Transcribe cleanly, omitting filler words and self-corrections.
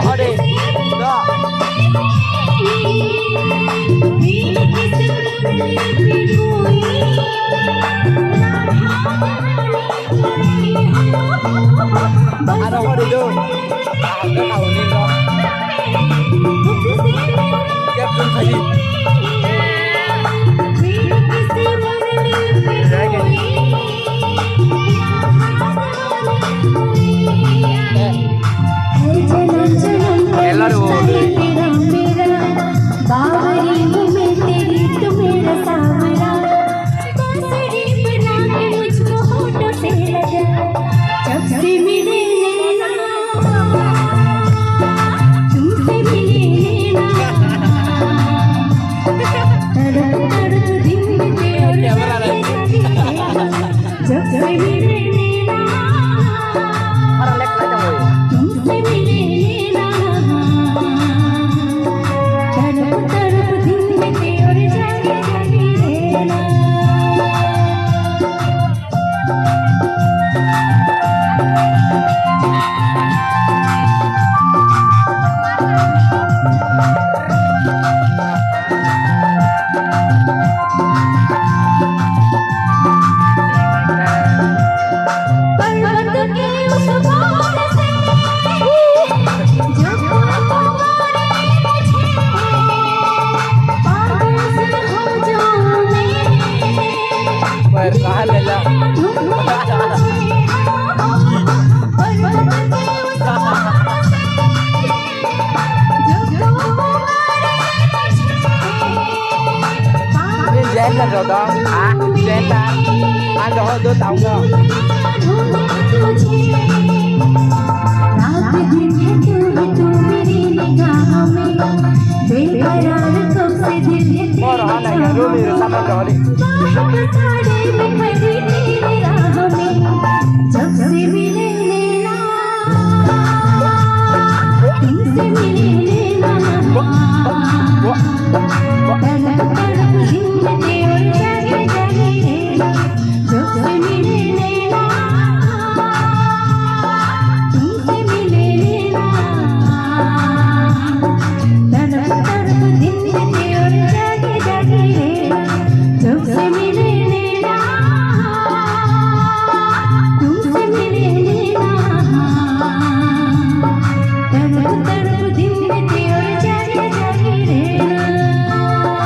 đó đi đó anh đâu có đi đâu cái đầu lên đó kẹp chân thấy gì ಎಲ್ಲರೂ Jen lên rồi đó à Jen ta anh đó đưa tàu rồi bỏ đó này rồi đi rồi sao nó đi